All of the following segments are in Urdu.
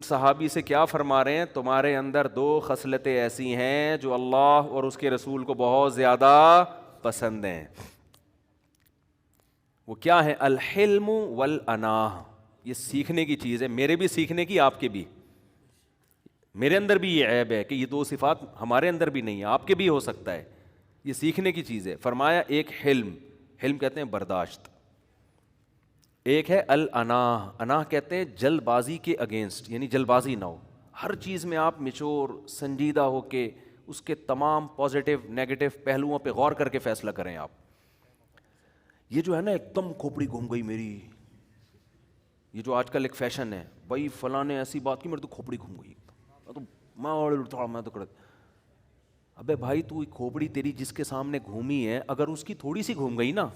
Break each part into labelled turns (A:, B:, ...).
A: صحابی سے کیا فرما رہے ہیں؟ تمہارے اندر 2 خصلتیں ایسی ہیں جو اللہ اور اس کے رسول کو بہت زیادہ پسند ہیں. وہ کیا ہے؟ الحلم والاناہ. یہ سیکھنے کی چیز ہے، میرے بھی سیکھنے کی، آپ کے بھی. میرے اندر بھی یہ عیب ہے کہ یہ 2 صفات ہمارے اندر بھی نہیں ہے، آپ کے بھی ہو سکتا ہے. یہ سیکھنے کی چیز ہے. فرمایا ایک حلم، حلم کہتے ہیں برداشت. ایک ہے الاناہ، اناہ کہتے ہیں جلد بازی کے اگینسٹ، یعنی جلد بازی نہ ہو. ہر چیز میں آپ میچور سنجیدہ ہو کے اس کے تمام پازیٹیو نیگیٹو پہلوؤں پہ غور کر کے فیصلہ کریں. آپ یہ جو ہے نا ایک دم کھوپڑی گھوم گئی میری، یہ جو آج کل ایک فیشن ہے، بھائی فلاں نے ایسی بات کی میرے تو کھوپڑی گھوم گئی، میں تو ابے بھائی تو کھوپڑی تیری جس کے سامنے گھومی ہے، اگر اس کی تھوڑی سی گھوم گئی نا،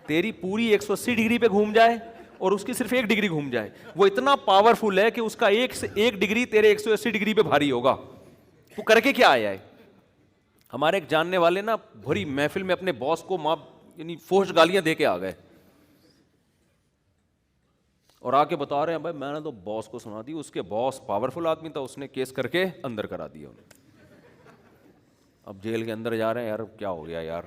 A: تیری پوری 180 ڈگری پہ گھوم جائے اور اس کی صرف 1 ڈگری گھوم جائے، وہ اتنا پاورفل ہے کہ اس کا 1 ڈگری تیرے 180 ڈگری پہ بھاری ہوگا. تو کر کے کیا آیا ہے؟ ہمارے ایک جاننے والے نا بھری محفل میں اپنے باس کو یعنی فحش گالیاں دے کے آ گئے اور آ کے بتا رہے ہیں بھائی میں نے تو باس کو سنا دی. اس کے باس پاورفل آدمی تھا، اس نے کیس کر کے اندر کرا دیا انہیں. اب جیل کے اندر جا رہے ہیں. یار کیا ہو گیا یار،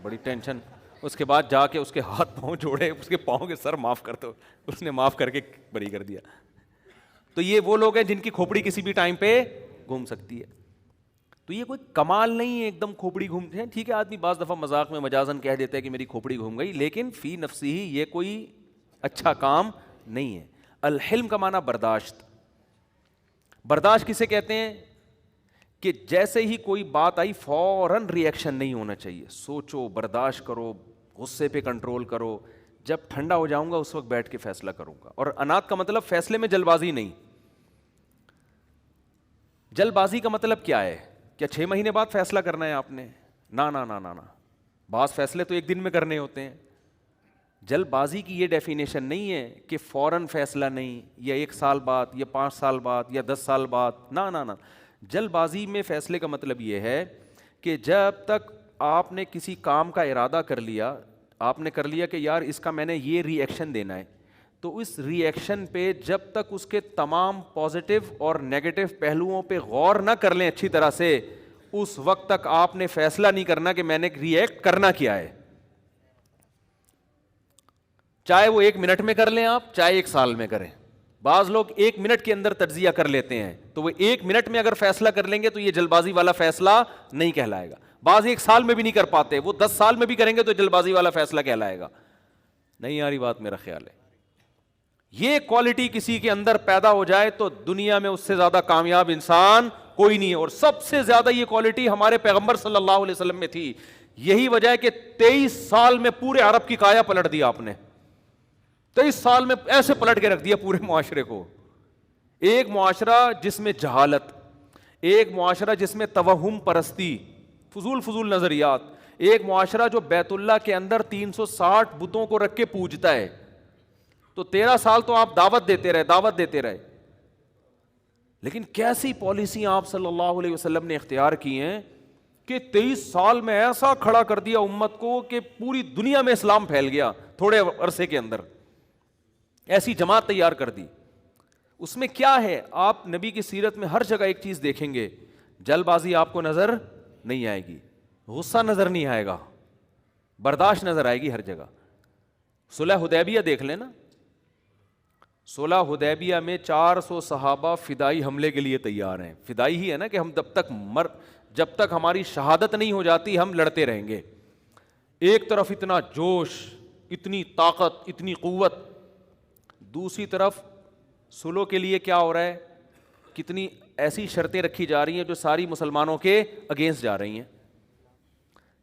A: بڑی ٹینشن. اس کے بعد جا کے اس کے ہاتھ پاؤں جوڑے، اس کے پاؤں کے سر معاف کر دو، اس نے معاف کر کے بری کر دیا. تو یہ وہ لوگ ہیں جن کی کھوپڑی کسی بھی ٹائم پہ گھوم سکتی ہے. تو یہ کوئی کمال نہیں ہے ایک دم کھوپڑی گھومتے ہیں. ٹھیک ہے آدمی بعض دفعہ مذاق میں مجازن کہہ دیتا ہے کہ میری کھوپڑی گھوم گئی، لیکن فی نفسی ہی یہ کوئی اچھا کام نہیں ہے. الحلم کا معنی برداشت. برداشت کسے کہتے ہیں؟ کہ جیسے ہی کوئی بات آئی فوراً ری ایکشن نہیں ہونا چاہیے. سوچو، برداشت کرو، غصے پہ کنٹرول کرو. جب ٹھنڈا ہو جاؤں گا اس وقت بیٹھ کے فیصلہ کروں گا. اور انات کا مطلب فیصلے میں جلد بازی نہیں. جلد بازی کا مطلب کیا ہے؟ کیا 6 مہینے بعد فیصلہ کرنا ہے آپ نے؟ نا نا نا نا نا، بعض فیصلے تو 1 دن میں کرنے ہوتے ہیں. جلد بازی کی یہ ڈیفینیشن نہیں ہے کہ فوراً فیصلہ نہیں، یا 1 سال بعد، یا 5 سال بعد، یا 10 سال بعد. نا نا نا، جلد بازی میں فیصلے کا مطلب یہ ہے کہ جب تک آپ نے کسی کام کا ارادہ کر لیا، آپ نے کر لیا کہ یار اس کا میں نے یہ ری ایکشن دینا ہے، تو اس ری ایکشن پہ جب تک اس کے تمام پازیٹیو اور نیگیٹو پہلوؤں پہ غور نہ کر لیں اچھی طرح سے، اس وقت تک آپ نے فیصلہ نہیں کرنا کہ میں نے ری ایکٹ کرنا کیا ہے. چاہے وہ 1 منٹ میں کر لیں آپ، چاہے 1 سال میں کریں. بعض لوگ 1 منٹ کے اندر تجزیہ کر لیتے ہیں، تو وہ 1 منٹ میں اگر فیصلہ کر لیں گے تو یہ جلد بازی والا فیصلہ نہیں کہلائے گا. بعض 1 سال میں بھی نہیں کر پاتے، وہ 10 سال میں بھی کریں گے تو جلد بازی والا فیصلہ کہلائے گا. نہیں آ رہی بات؟ میرا خیال ہے یہ کوالٹی کسی کے اندر پیدا ہو جائے تو دنیا میں اس سے زیادہ کامیاب انسان کوئی نہیں ہے. اور سب سے زیادہ یہ کوالٹی ہمارے پیغمبر صلی اللہ علیہ وسلم میں تھی. یہی وجہ ہے کہ 23 سال میں پورے عرب کی کایا پلٹ دیا آپ نے. 23 سال میں ایسے پلٹ کے رکھ دیا پورے معاشرے کو. ایک معاشرہ جس میں جہالت، ایک معاشرہ جس میں توہم پرستی، فضول نظریات، ایک معاشرہ جو بیت اللہ کے اندر 360 بتوں کو رکھ کے پوجتا ہے. تو 13 سال تو آپ دعوت دیتے رہے. لیکن کیسی پالیسیاں آپ صلی اللہ علیہ وسلم نے اختیار کی ہیں کہ 23 سال میں ایسا کھڑا کر دیا امت کو کہ پوری دنیا میں اسلام پھیل گیا تھوڑے عرصے کے اندر. ایسی جماعت تیار کر دی. اس میں کیا ہے؟ آپ نبی کی سیرت میں ہر جگہ ایک چیز دیکھیں گے، جلد بازی آپ کو نظر نہیں آئے گی، غصہ نظر نہیں آئے گا، برداشت نظر آئے گی ہر جگہ. صلح حدیبیہ دیکھ لینا. صلح حدیبیہ میں 400 صحابہ فدائی حملے کے لیے تیار ہیں. فدائی ہی ہے نا کہ ہم جب تک ہماری شہادت نہیں ہو جاتی ہم لڑتے رہیں گے. ایک طرف اتنا جوش، اتنی طاقت، اتنی قوت، دوسری طرف صلح کے لیے کیا ہو رہا ہے؟ کتنی ایسی شرطیں رکھی جا رہی ہیں جو ساری مسلمانوں کے اگینسٹ جا رہی ہیں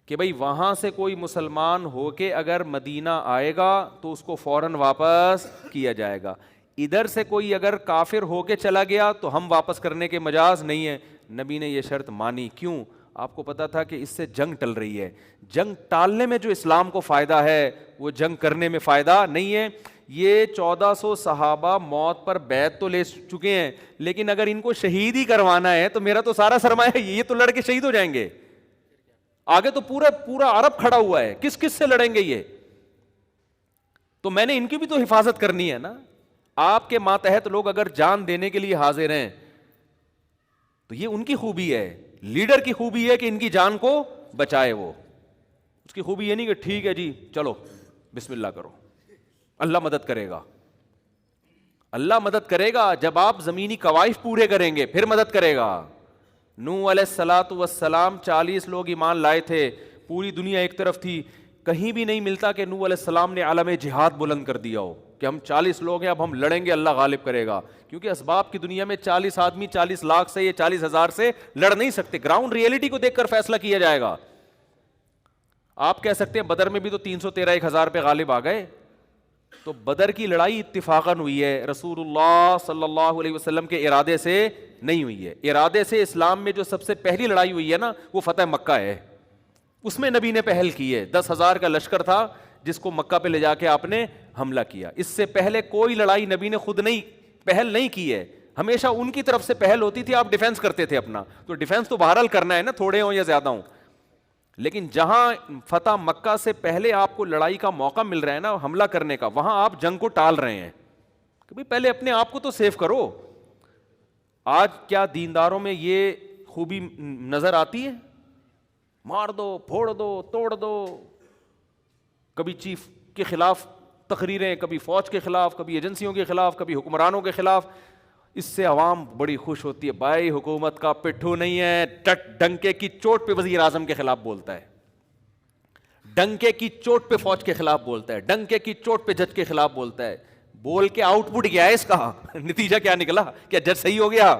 A: کہ بھئی وہاں سے کوئی مسلمان ہو کے اگر مدینہ آئے گا تو اس کو فوراً واپس کیا جائے گا. ادھر سے کوئی اگر کافر ہو کے چلا گیا تو ہم واپس کرنے کے مجاز نہیں ہے. نبی نے یہ شرط مانی. کیوں؟ آپ کو پتا تھا کہ اس سے جنگ ٹل رہی ہے. جنگ ٹالنے میں جو اسلام کو فائدہ ہے وہ جنگ کرنے میں فائدہ نہیں ہے. یہ 1400 صحابہ موت پر بیعت تو لے چکے ہیں، لیکن اگر ان کو شہید ہی کروانا ہے تو میرا تو سارا سرمایہ یہ تو لڑ کے شہید ہو جائیں گے. آگے تو پورا عرب کھڑا ہوا ہے، کس سے لڑیں گے یہ؟ تو میں نے ان کی بھی تو حفاظت کرنی ہے نا. آپ کے ماتحت لوگ اگر جان دینے کے لیے حاضر ہیں تو یہ ان کی خوبی ہے. لیڈر کی خوبی ہے کہ ان کی جان کو بچائے. وہ اس کی خوبی یہ نہیں کہ ٹھیک ہے جی چلو بسم اللہ کرو, اللہ مدد کرے گا. اللہ مدد کرے گا جب آپ زمینی قوائف پورے کریں گے, پھر مدد کرے گا. نوح علیہ الصلاۃ والسلام 40 لوگ ایمان لائے تھے, پوری دنیا ایک طرف تھی. کہیں بھی نہیں ملتا کہ نوح علیہ السلام نے عالم جہاد بلند کر دیا ہو کہ ہم 40 لوگ ہیں اب ہم لڑیں گے اللہ غالب کرے گا. کیونکہ اسباب کی دنیا میں 40 آدمی 40 لاکھ سے یا 40,000 سے لڑ نہیں سکتے. گراؤنڈ ریئلٹی کو دیکھ کر فیصلہ کیا جائے گا. آپ کہہ سکتے ہیں بدر میں بھی تو 313 1,000 پہ غالب آ گئے. تو بدر کی لڑائی اتفاقاً ہوئی ہے, رسول اللہ صلی اللہ علیہ وسلم کے ارادے سے نہیں ہوئی ہے. ارادے سے اسلام میں جو سب سے پہلی لڑائی ہوئی ہے نا وہ فتح مکہ ہے. اس میں نبی نے پہل کی ہے. 10,000 کا لشکر تھا جس کو مکہ پہ لے جا کے آپ نے حملہ کیا. اس سے پہلے کوئی لڑائی نبی نے خود نہیں پہل نہیں کی ہے, ہمیشہ ان کی طرف سے پہل ہوتی تھی. آپ ڈیفینس کرتے تھے اپنا, تو ڈیفینس تو بہرحال کرنا ہے نا, تھوڑے ہوں یا زیادہ ہوں. لیکن جہاں فتح مکہ سے پہلے آپ کو لڑائی کا موقع مل رہا ہے نا حملہ کرنے کا, وہاں آپ جنگ کو ٹال رہے ہیں کہ بھئی پہلے اپنے آپ کو تو سیف کرو. آج کیا دینداروں میں یہ خوبی نظر آتی ہے؟ مار دو, پھوڑ دو, توڑ دو. کبھی چیف کے خلاف تقریریں, کبھی فوج کے خلاف, کبھی ایجنسیوں کے خلاف, کبھی حکمرانوں کے خلاف. اس سے عوام بڑی خوش ہوتی ہے, بھائی حکومت کا پٹھو نہیں ہے, ڈنکے کی چوٹ پہ وزیر اعظم کے خلاف بولتا ہے, ڈنکے کی چوٹ پہ فوج کے خلاف بولتا ہے, ڈنکے کی چوٹ پہ جج کے خلاف بولتا ہے. بول کے آؤٹ پٹ کیا ہے اس کا؟ نتیجہ کیا نکلا؟ کیا جج صحیح ہو گیا؟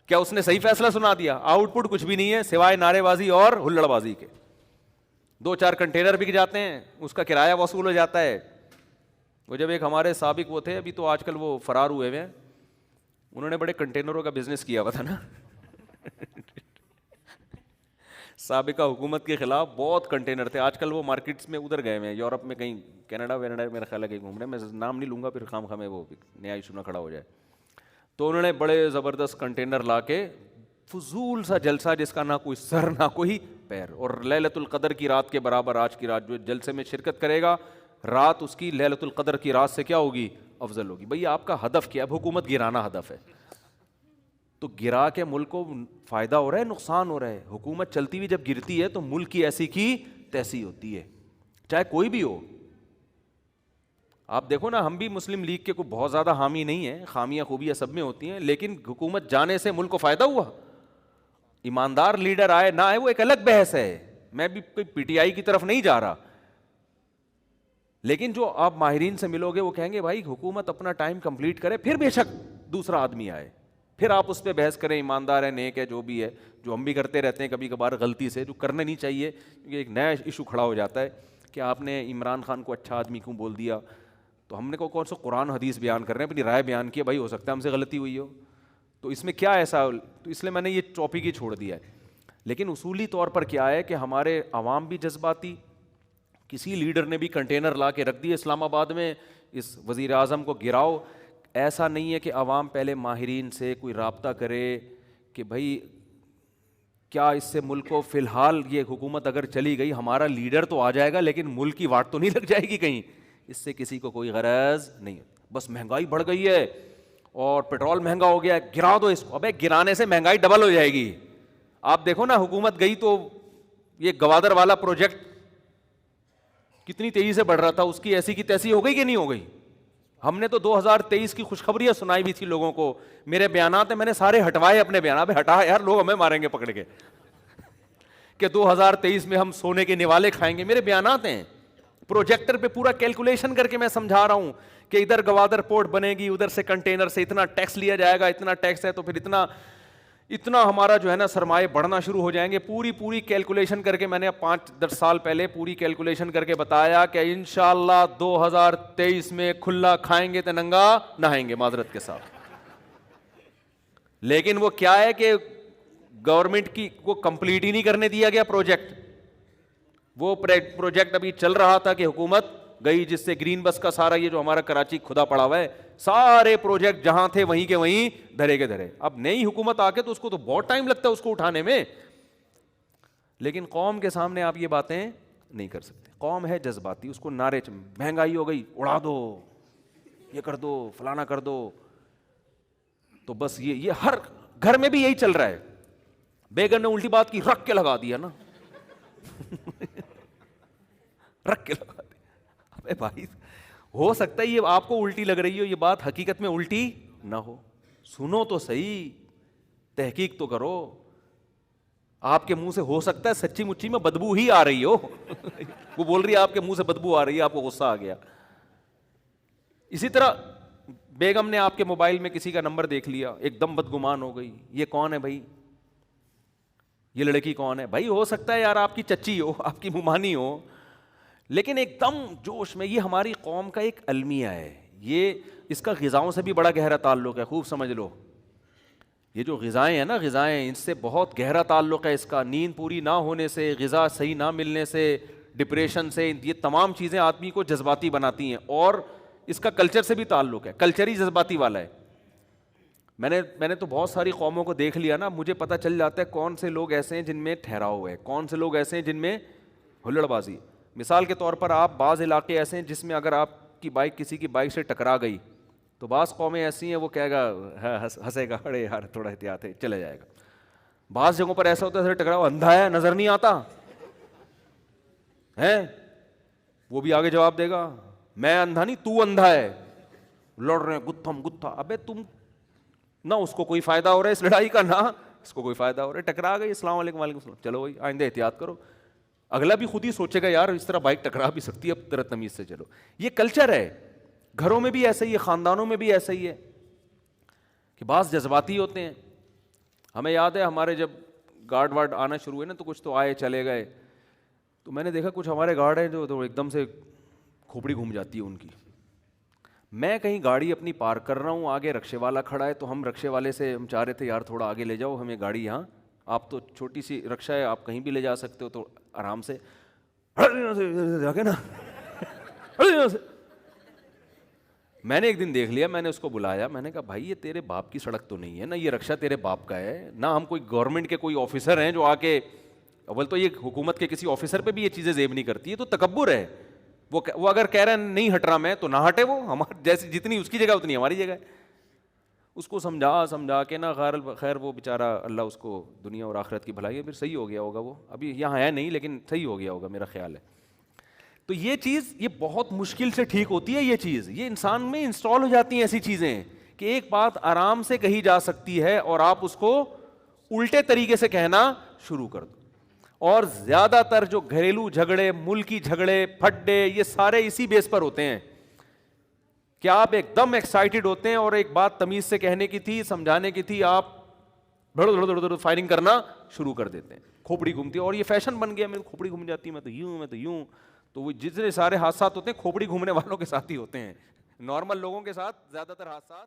A: کیا اس نے صحیح فیصلہ سنا دیا؟ آؤٹ پٹ کچھ بھی نہیں ہے سوائے نعرے بازی اور ہلڑ بازی کے. 2-4 کنٹینر بک جاتے ہیں, اس کا کرایہ وصول ہو جاتا ہے. وہ جب ایک ہمارے سابق وہ تھے, ابھی تو آج کل وہ فرار ہوئے ہوئے ہیں, انہوں نے بڑے کنٹینروں کا بزنس کیا ہوا تھا نا. سابقہ حکومت کے خلاف بہت کنٹینر تھے. آج کل وہ مارکیٹس میں ادھر گئے ہوئے ہیں, یورپ میں کہیں, کینیڈا وینیڈا میرا خیال ہے کہیں گھوم رہے ہیں. میں نام نہیں لوں گا پھر خام خامے وہ نیا ایشو نہ کھڑا ہو جائے. تو انہوں نے بڑے زبردست کنٹینر لا کے فضول سا جلسہ جس کا نہ کوئی سر نہ کوئی پیر, اور لیلۃ القدر کی رات کے برابر آج کی رات جو جلسے میں شرکت کرے گا, رات اس کی لیلۃ القدر کی رات سے کیا ہوگی؟ افضل ہوگی. بھئی آپ کا ہدف کیا ہے؟ اب حکومت گرانا ہدف ہے, تو گرا کے ملک کو فائدہ ہو رہا ہے نقصان ہو رہا ہے؟ حکومت چلتی ہوئی جب گرتی ہے تو ملک کی ایسی کی تیسی ہوتی ہے, چاہے کوئی بھی ہو. آپ دیکھو نا, ہم بھی مسلم لیگ کے کوئی بہت زیادہ حامی نہیں ہیں, خامیاں خوبیاں سب میں ہوتی ہیں, لیکن حکومت جانے سے ملک کو فائدہ ہوا. ایماندار لیڈر آئے نہ آئے وہ ایک الگ بحث ہے, میں بھی کوئی پی ٹی آئی کی طرف نہیں جا رہا. لیکن جو آپ ماہرین سے ملو گے وہ کہیں گے بھائی حکومت اپنا ٹائم کمپلیٹ کرے, پھر بے شک دوسرا آدمی آئے, پھر آپ اس پہ بحث کریں, ایماندار ہے, نیک ہے, جو بھی ہے, جو ہم بھی کرتے رہتے ہیں کبھی کبھار غلطی سے, جو کرنا نہیں چاہیے, کیونکہ ایک نیا ایشو کھڑا ہو جاتا ہے کہ آپ نے عمران خان کو اچھا آدمی کیوں بول دیا. تو ہم نے کون سا قرآن حدیث بیان کر رہے ہیں, اپنی رائے بیان کیا, بھائی ہو سکتا ہے ہم سے غلطی ہوئی ہو, تو اس میں کیا ایسا, تو اس لیے میں نے یہ ٹاپک ہی چھوڑ دیا ہے. لیکن اصولی طور پر کیا ہے کہ ہمارے عوام بھی جذباتی, کسی لیڈر نے بھی کنٹینر لا کے رکھ دیے اسلام آباد میں, اس وزیر اعظم کو گراؤ. ایسا نہیں ہے کہ عوام پہلے ماہرین سے کوئی رابطہ کرے کہ بھائی کیا اس سے ملک کو, فی الحال یہ حکومت اگر چلی گئی ہمارا لیڈر تو آ جائے گا لیکن ملک کی واٹ تو نہیں لگ جائے گی کہیں, اس سے کسی کو کوئی غرض نہیں. بس مہنگائی بڑھ گئی ہے اور پیٹرول مہنگا ہو گیا ہے, گرا دو اس کو. ابے گرانے سے مہنگائی ڈبل ہو جائے گی. آپ دیکھو نا, حکومت گئی تو یہ گوادر والا پروجیکٹ کتنی تیزی سے بڑھ رہا تھا, اس کی ایسی کی تیسی ہو گئی کہ نہیں ہو گئی؟ ہم نے تو 2023 کی خوشخبریاں سنائی بھی تھی لوگوں کو, میرے بیانات ہیں, میں نے سارے ہٹوائے اپنے بیانات. ہٹا یار, لوگ ہمیں ماریں گے پکڑ کے کہ 2023 میں ہم سونے کے نوالے کھائیں گے. میرے بیانات ہیں, پروجیکٹر پہ پورا کیلکولیشن کر کے میں سمجھا رہا ہوں کہ ادھر گوادر پورٹ بنے گی, ادھر سے کنٹینر سے اتنا ٹیکس لیا جائے گا, اتنا ٹیکس ہے تو پھر اتنا ہمارا جو ہے نا سرمایہ بڑھنا شروع ہو جائیں گے. پوری کیلکولیشن کر کے میں نے 5-10 سال پہلے پوری کیلکولیشن کر کے بتایا کہ انشاءاللہ 2023 میں کھلا کھائیں گے تو ننگا نہائیں گے, معذرت کے ساتھ. لیکن وہ کیا ہے کہ گورنمنٹ کی کو کمپلیٹ ہی نہیں کرنے دیا گیا پروجیکٹ. وہ پروجیکٹ ابھی چل رہا تھا کہ حکومت گئی, جس سے گرین بس کا سارا یہ جو ہمارا کراچی کھدا پڑا ہوا ہے, سارے پروجیکٹ جہاں تھے وہیں کے وہیں دھرے کے دھرے. اب نئی حکومت آ کے تو اس کو تو بہت ٹائم لگتا ہے اس کو اٹھانے میں, لیکن قوم کے سامنے آپ یہ باتیں نہیں کر سکتے. قوم ہے جذباتی, اس کو نعرے, مہنگائی ہو گئی اڑا دو, یہ کر دو فلانا کر دو. تو بس یہ ہر گھر میں بھی یہی چل رہا ہے. بیگم نے الٹی بات کی, رکھ کے لگا دیا نا. رکھ کے لگا دیا. ابے بھائی ہو سکتا ہے یہ آپ کو الٹی لگ رہی ہو, یہ بات حقیقت میں الٹی نہ ہو. سنو تو صحیح, تحقیق تو کرو. آپ کے منہ سے ہو سکتا ہے سچی مچی میں بدبو ہی آ رہی ہو. وہ بول رہی ہے آپ کے منہ سے بدبو آ رہی ہے, آپ کو غصہ آ گیا. اسی طرح بیگم نے آپ کے موبائل میں کسی کا نمبر دیکھ لیا, ایک دم بدگمان ہو گئی, یہ کون ہے بھائی, یہ لڑکی کون ہے بھائی. ہو سکتا ہے یار آپ کی چچی ہو, آپ کی ممانی ہو, لیکن ایک دم جوش میں. یہ ہماری قوم کا ایک المیہ ہے. یہ اس کا غذاؤں سے بھی بڑا گہرا تعلق ہے, خوب سمجھ لو. یہ جو غذائیں ہیں نا, غذائیں, ان سے بہت گہرا تعلق ہے اس کا. نیند پوری نہ ہونے سے, غذا صحیح نہ ملنے سے, ڈپریشن سے, یہ تمام چیزیں آدمی کو جذباتی بناتی ہیں. اور اس کا کلچر سے بھی تعلق ہے, کلچر ہی جذباتی والا ہے. میں نے تو بہت ساری قوموں کو دیکھ لیا نا, مجھے پتہ چل جاتا ہے کون سے لوگ ایسے ہیں جن میں ٹھہراؤ ہے, کون سے لوگ ایسے ہیں جن میں ہلڑ بازی. مثال کے طور پر آپ بعض علاقے ایسے ہیں جس میں اگر آپ کی بائک کسی کی بائک سے ٹکرا گئی تو بعض قومیں ایسی ہیں وہ کہے گا, ہنسے گا, ارے یار تھوڑا احتیاط ہے, چلے جائے گا. بعض جگہوں پر ایسا ہوتا ہے ٹکرا ہوا, اندھا ہے, نظر نہیں آتا ہے, وہ بھی آگے جواب دے گا میں اندھا نہیں, تو اندھا ہے. لڑ رہے ہیں گتھم گتھا. ابے تم نہ اس کو کوئی فائدہ ہو رہا ہے اس لڑائی کا, نہ اس کو کوئی فائدہ ہو رہا ہے. ٹکرا گئی, السلام علیکم, وعلیکم السلام, چلو بھائی آئندہ احتیاط کرو. اگلا بھی خود ہی سوچے گا یار اس طرح بائک ٹکرا بھی سکتی ہے, اب طرح تمیز سے چلو. یہ کلچر ہے, گھروں میں بھی ایسا ہی ہے, خاندانوں میں بھی ایسا ہی ہے کہ بعض جذباتی ہوتے ہیں. ہمیں یاد ہے ہمارے جب گارڈ وارڈ آنا شروع ہوئے نا تو کچھ تو آئے چلے گئے, تو میں نے دیکھا کچھ ہمارے گارڈ ہیں جو ایک دم سے کھوپڑی گھوم جاتی ہے ان کی. میں کہیں گاڑی اپنی پارک کر رہا ہوں, آگے رکشے والا کھڑا ہے, تو ہم رکشے والے سے ہم چاہ رہے تھے یار تھوڑا آگے لے جاؤ ہمیں گاڑی, یہاں آپ تو چھوٹی سی رکشہ ہے, آپ کہیں بھی لے جا سکتے ہو, تو آرام سے نا. میں نے ایک دن دیکھ لیا, میں نے اس کو بلایا, میں نے کہا بھائی یہ تیرے باپ کی سڑک تو نہیں ہے نا, یہ رکشہ تیرے باپ کا ہے نہ, ہم کوئی گورنمنٹ کے کوئی آفیسر ہیں جو آ کے, اول تو یہ حکومت کے کسی آفیسر پہ بھی یہ چیزیں زیب نہیں کرتی ہے, تو تکبر ہے. وہ اگر کہہ رہا ہے نہیں ہٹ رہا میں, تو نہ ہٹے, وہ ہمارے جیسی جتنی اس کی جگہ اتنی ہماری جگہ ہے. اس کو سمجھا کے نا, خیر وہ بیچارہ اللہ اس کو دنیا اور آخرت کی بھلائی ہے, پھر صحیح ہو گیا ہوگا. وہ ابھی یہاں ہے نہیں لیکن صحیح ہو گیا ہوگا میرا خیال ہے. تو یہ چیز یہ بہت مشکل سے ٹھیک ہوتی ہے, یہ چیز یہ انسان میں انسٹال ہو جاتی ہیں ایسی چیزیں کہ ایک بات آرام سے کہی جا سکتی ہے اور آپ اس کو الٹے طریقے سے کہنا شروع کر دو. اور زیادہ تر جو گھریلو جھگڑے, ملکی جھگڑے, پھڈے, یہ سارے اسی بیس پر ہوتے ہیں کہ آپ ایک دم ایکسائٹیڈ ہوتے ہیں اور ایک بات تمیز سے کہنے کی تھی, سمجھانے کی تھی, آپ بڑھ فائرنگ کرنا شروع کر دیتے ہیں, کھوپڑی گھومتی ہے. اور یہ فیشن بن گیا, میری کھوپڑی گھوم جاتی ہے, میں تو یوں, میں تو یوں. تو وہ جتنے سارے حادثات ہوتے ہیں کھوپڑی گھومنے والوں کے ساتھ ہی ہوتے ہیں, نارمل لوگوں کے ساتھ زیادہ تر حادثات